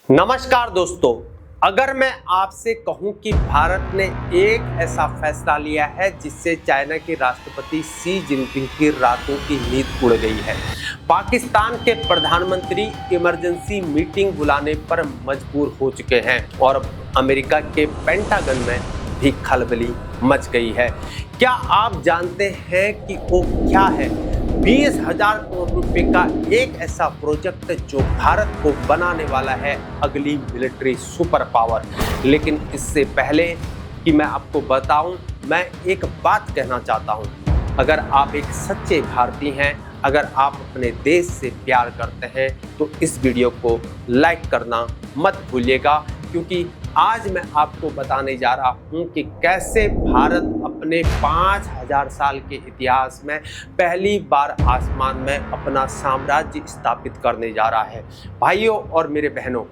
नमस्कार दोस्तों, अगर मैं आपसे कहूं कि भारत ने एक ऐसा फैसला लिया है जिससे चाइना के राष्ट्रपति शी जिनपिंग की रातों की नींद उड़ गई है। पाकिस्तान के प्रधानमंत्री इमरजेंसी मीटिंग बुलाने पर मजबूर हो चुके हैं और अमेरिका के पेंटागन में भी खलबली मच गई है। क्या आप जानते हैं कि वो क्या है? 20,000 करोड़ रुपए का एक ऐसा प्रोजेक्ट जो भारत को बनाने वाला है अगली मिलिट्री सुपर पावर। लेकिन इससे पहले कि मैं आपको बताऊं, मैं एक बात कहना चाहता हूं। अगर आप एक सच्चे भारतीय हैं, अगर आप अपने देश से प्यार करते हैं तो इस वीडियो को लाइक करना मत भूलिएगा, क्योंकि आज मैं आपको बताने जा रहा हूं कि कैसे भारत अपने 5,000 साल के इतिहास में पहली बार आसमान में अपना साम्राज्य स्थापित करने जा रहा है। भाइयों और मेरे बहनों,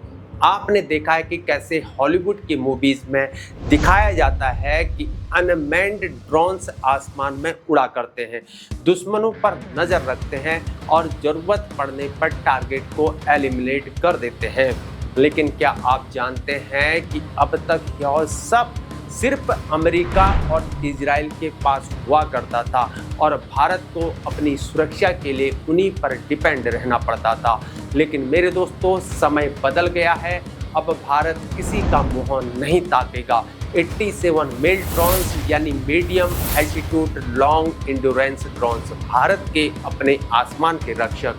आपने देखा है कि कैसे हॉलीवुड की मूवीज में दिखाया जाता है कि अनमैन्ड ड्रोन्स आसमान में उड़ा करते हैं, दुश्मनों पर नज़र रखते हैं और ज़रूरत पड़ने पर टारगेट को एलिमिनेट कर देते हैं। लेकिन क्या आप जानते हैं कि अब तक यह सब सिर्फ अमेरिका और इजराइल के पास हुआ करता था और भारत को अपनी सुरक्षा के लिए उन्हीं पर डिपेंड रहना पड़ता था। लेकिन मेरे दोस्तों, समय बदल गया है। अब भारत किसी का मुंह नहीं ताकेगा। 87 मेल ड्रोन्स यानी medium altitude long endurance drones Bharat के अपने आसमान के रक्षक।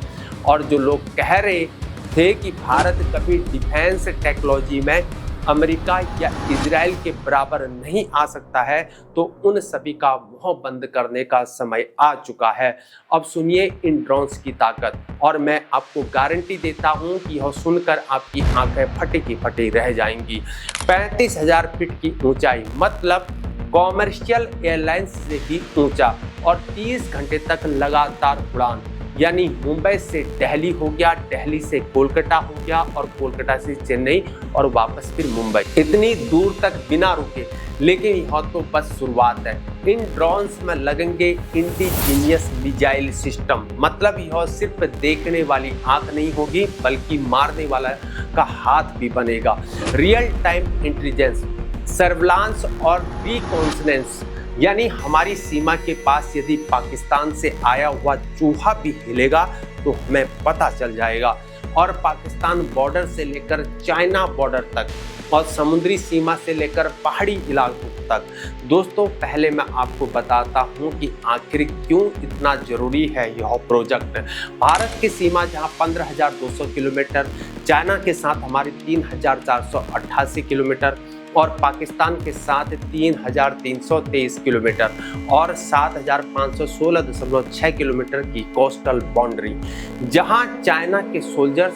और जो लोग कह रहे थे कि भारत कभी डिफेंस टेक्नोलॉजी में अमेरिका या इजराइल के बराबर नहीं आ सकता है, तो उन सभी का मुंह बंद करने का समय आ चुका है। अब सुनिए इन ड्रोन्स की ताकत, और मैं आपको गारंटी देता हूं कि यह सुनकर आपकी आंखें फटी की फटी रह जाएंगी। 35,000 फीट की ऊंचाई, मतलब कॉमर्शियल एयरलाइंस से भी ऊंचा, और 30 घंटे तक लगातार उड़ान, यानी मुंबई से दिल्ली हो गया, दिल्ली से कोलकाता हो गया और कोलकाता से चेन्नई और वापस फिर मुंबई, इतनी दूर तक बिना रुके। लेकिन यह तो बस शुरुआत है। इन ड्रोन्स में लगेंगे इंडिजीनियस मिसाइल सिस्टम, मतलब यह सिर्फ देखने वाली आंख नहीं होगी बल्कि मारने वाला का हाथ भी बनेगा। रियल टाइम इंटेलिजेंस, सर्विलांस और रिकॉन्सनेंस, यानी हमारी सीमा के पास यदि पाकिस्तान से आया हुआ चूहा भी हिलेगा तो हमें पता चल जाएगा। और पाकिस्तान बॉर्डर से लेकर चाइना बॉर्डर तक और समुद्री सीमा से लेकर पहाड़ी इलाकों तक। दोस्तों, पहले मैं आपको बताता हूं कि आखिर क्यों इतना जरूरी है यह प्रोजेक्ट। भारत की सीमा जहां 15,200 किलोमीटर, चाइना के साथ हमारी 3,488 किलोमीटर और पाकिस्तान के साथ 3,323 किलोमीटर और 7,516.6 किलोमीटर की कोस्टल बाउंड्री, जहां चाइना के सोल्जर्स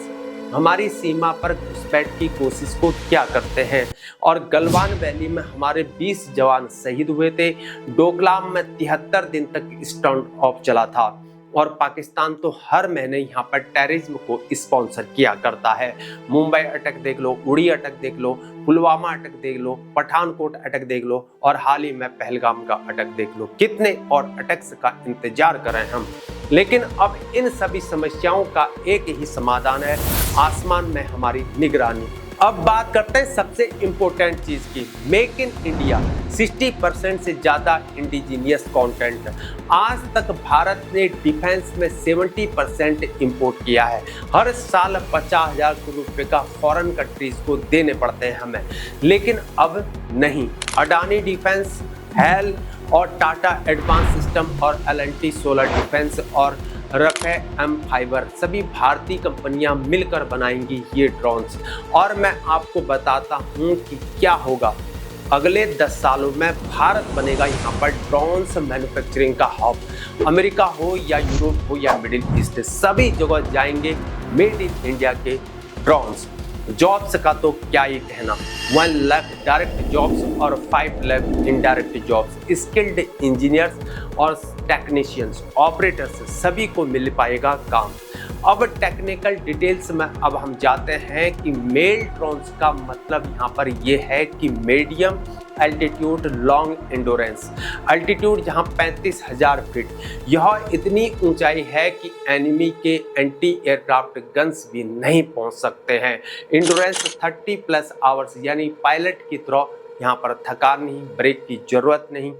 हमारी सीमा पर घुसपैठ की कोशिश को क्या करते हैं। और गलवान वैली में हमारे 20 जवान शहीद हुए थे। डोकलाम में 73 दिन तक स्टैंड ऑफ चला था। और पाकिस्तान तो हर महीने यहाँ पर टेररिज्म को स्पॉन्सर किया करता है। मुंबई अटैक देख लो, उड़ी अटैक देख लो, पुलवामा अटैक देख लो, पठानकोट अटैक देख लो और हाल ही में पहलगाम का अटैक देख लो। कितने और अटैक्स का इंतजार करें हम। लेकिन अब इन सभी समस्याओं का एक ही समाधान है, आसमान में हमारी निगरानी। अब बात करते हैं सबसे इम्पोर्टेंट चीज की, मेक इन इंडिया। 60% से ज्यादा इंडिजीनियस कंटेंट। आज तक भारत ने डिफेंस में 70% इंपोर्ट किया है। हर साल 50,000 करोड़ रुपए का फॉरेन कंट्रीज को देने पड़ते हैं हमें। लेकिन अब नहीं। अडानी डिफेंस, हेल और टाटा एडवांस सिस्टम और L&T सोलर डिफेंस और रफेल एम फाइबर, सभी भारतीय कंपनियां मिलकर बनाएंगी ये ड्रोन्स। और मैं आपको बताता हूं कि क्या होगा। अगले 10 सालों में भारत बनेगा यहाँ पर ड्रोन्स मैन्युफैक्चरिंग का हब। अमेरिका हो या यूरोप हो या मिडिल ईस्ट, सभी जगह जाएंगे मेड इन इंडिया के ड्रोन्स। जॉब्स का तो क्या ही कहना, 1 लाख डायरेक्ट जॉब्स और 5 lakh indirect jobs. Skilled engineers और टेक्नीशियंस, ऑपरेटर्स, सभी को मिल पाएगा काम। अब टेक्निकल डिटेल्स में अब हम जाते हैं कि मेल ड्रोन्स का मतलब यहाँ पर ये है कि medium altitude long endurance altitude जहां 35,000 फीट। यह इतनी ऊंचाई है कि एनिमी के एंटी एयरक्राफ्ट गन्स भी नहीं पहुंच सकते हैं। एंडोरेंस 30+ आवर्स, यानी पायलट की तरह यहाँ पर थकान नहीं, ब्रेक की जरूरत नहीं।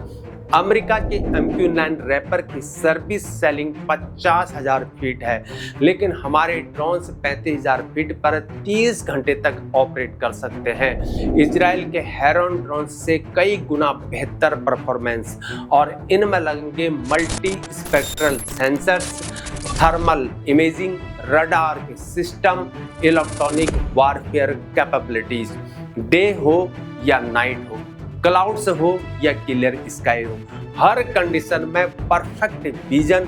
अमेरिका के MQ-9 रैपर की सर्विस सेलिंग 50,000 फीट है, लेकिन हमारे ड्रोन्स 35,000 फीट पर 30 घंटे तक ऑपरेट कर सकते हैं। इजराइल के हेरॉन ड्रोन से कई गुना बेहतर परफॉर्मेंस, और इनमें लगेंगे multi spectral sensors, thermal imaging, radar के system, electronic warfare capabilities. Day हो या नाइट हो, क्लाउड्स हो या क्लियर स्काई हो, हर कंडीशन में perfect vision,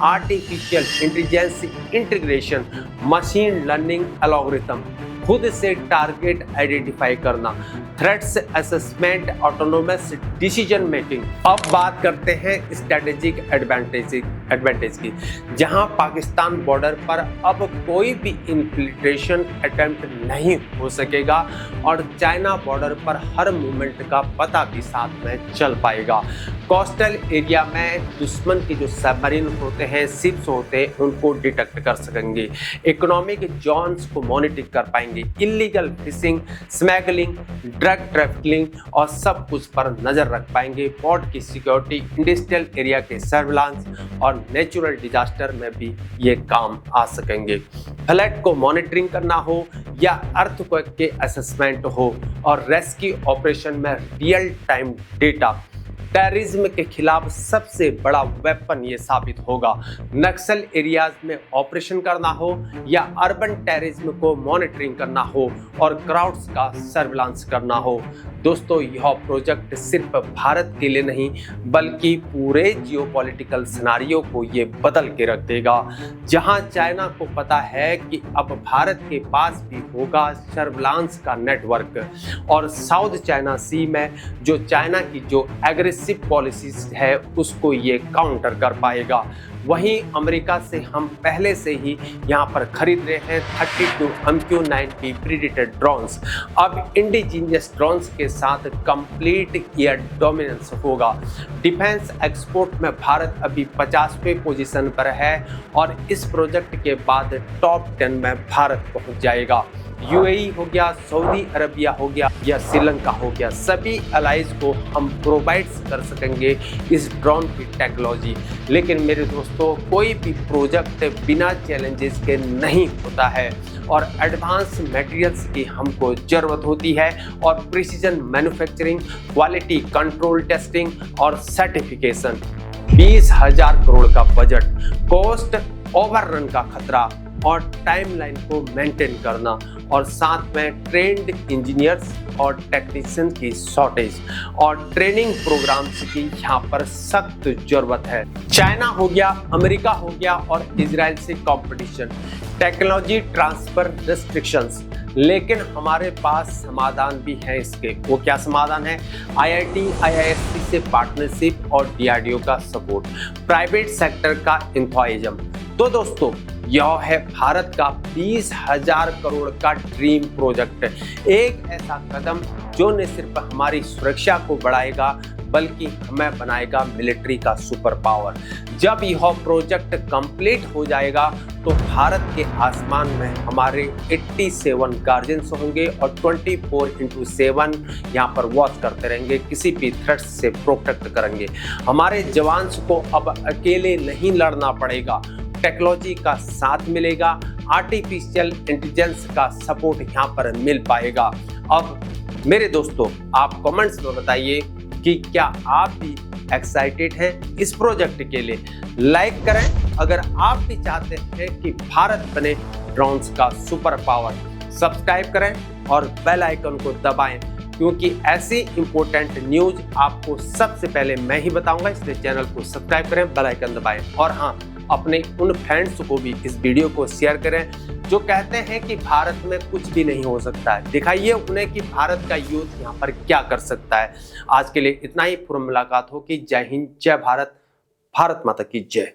artificial intelligence integration, machine learning algorithm, खुद से टारगेट आइडेंटिफाई करना, threats assessment, autonomous decision making. अब बात करते हैं स्ट्रेटेजिक एडवांटेज की, जहां पाकिस्तान बॉर्डर पर अब कोई भी इन्फिल्ट्रेशन अटेम्प्ट नहीं हो सकेगा और चाइना बॉर्डर पर हर मूवमेंट का पता भी साथ में चल पाएगा। कोस्टल एरिया में दुश्मन की जो सबमरीन होते हैं, शिप्स होते हैं, उनको डिटेक्ट कर सकेंगे। इकोनॉमिक जोन्स को मॉनिटर कर पाएंगे। Illegal fishing, smuggling, drug trafficking और सब कुछ पर नजर रख पाएंगे। पोर्ट की सिक्योरिटी, इंडस्ट्रियल एरिया के सर्विलांस और नेचुरल डिजास्टर में भी ये काम आ सकेंगे। फ्लड को मॉनिटरिंग करना हो या अर्थक्वेक के असेसमेंट हो, और रेस्क्यू ऑपरेशन में रियल टाइम डेटा, टेररिज्म के खिलाफ सबसे बड़ा वेपन ये साबित होगा। नक्सल एरियाज में ऑपरेशन करना हो या अर्बन टेररिज्म को मॉनिटरिंग करना हो और क्राउड्स का सर्विलांस करना हो। दोस्तों, यह प्रोजेक्ट सिर्फ भारत के लिए नहीं बल्कि पूरे जियोपॉलिटिकल सिनारियो को ये बदल के रख देगा। जहां चाइना को पता है कि अब भारत के पास भी होगा सर्विलांस का नेटवर्क, और साउथ चाइना सी में जो चाइना की जो एग्रेसिव पॉलिसीज है उसको ये काउंटर कर पाएगा। वहीं अमेरिका से हम पहले से ही यहाँ पर खरीद रहे हैं 32 MQ-9 प्रीडेटर ड्रोन्स। अब इंडिजीनियस ड्रोन्स के साथ कंप्लीट एयर डोमिनेंस होगा। डिफेंस एक्सपोर्ट में भारत अभी 50वें पोजीशन पर है और इस प्रोजेक्ट के बाद टॉप 10 में भारत पहुँच जाएगा। UAE हो गया, सऊदी अरबिया हो गया या श्रीलंका हो गया, सभी अलाइज को हम प्रोवाइड कर सकेंगे इस ड्रोन की टेक्नोलॉजी। लेकिन मेरे दोस्तों, कोई भी प्रोजेक्ट बिना चैलेंजेस के नहीं होता है और एडवांस मटेरियल्स की हमको ज़रूरत होती है, और precision manufacturing, quality control testing और सर्टिफिकेशन। 20,000 करोड़ का बजट, कॉस्ट ओवररन का खतरा और टाइमलाइन को मेंटेन करना, और साथ में ट्रेंड इंजीनियर्स और टेक्नीशियन की शॉर्टेज और ट्रेनिंग प्रोग्राम्स की यहाँ पर सख्त जरूरत है। चाइना हो गया, अमेरिका हो गया और इजराइल से कंपटीशन, टेक्नोलॉजी ट्रांसफर रिस्ट्रिक्शंस, लेकिन हमारे पास समाधान भी है इसके। वो क्या समाधान है? IIT IISc से पार्टनरशिप और DRDO का सपोर्ट, प्राइवेट सेक्टर का एंथुसियाज्म। तो दोस्तों, यह है भारत का 20,000 करोड़ का ड्रीम प्रोजेक्ट, एक ऐसा कदम जो न सिर्फ हमारी सुरक्षा को बढ़ाएगा बल्कि हमें बनाएगा मिलिट्री का सुपर पावर। जब यह प्रोजेक्ट कंप्लीट हो जाएगा तो भारत के आसमान में हमारे 87 गार्जियंस होंगे और 24/7 यहाँ पर वॉच करते रहेंगे, किसी भी थ्रेट से प्रोटेक्ट करेंगे। हमारे जवान्स को अब अकेले नहीं लड़ना पड़ेगा, टेक्नोलॉजी का साथ मिलेगा, आर्टिफिशियल इंटेलिजेंस का सपोर्ट यहाँ पर मिल पाएगा। अब मेरे दोस्तों, आप कमेंट्स में बताइए कि क्या आप भी एक्साइटेड हैं इस प्रोजेक्ट के लिए। लाइक करें अगर आप भी चाहते हैं कि भारत बने ड्रोन्स का सुपर पावर। सब्सक्राइब करें और बेल आइकन को दबाएं, क्योंकि ऐसी इंपॉर्टेंट न्यूज आपको सबसे पहले मैं ही बताऊंगा। इसलिए चैनल को सब्सक्राइब करें, बेल आइकन दबाएं, और हाँ, अपने उन फ्रेंड्स को भी इस वीडियो को शेयर करें जो कहते हैं कि भारत में कुछ भी नहीं हो सकता है। दिखाइए उन्हें कि भारत का यूथ यहाँ पर क्या कर सकता है। आज के लिए इतना ही, फिर मुलाकात होगी। जय हिंद, जय भारत, भारत माता की जय।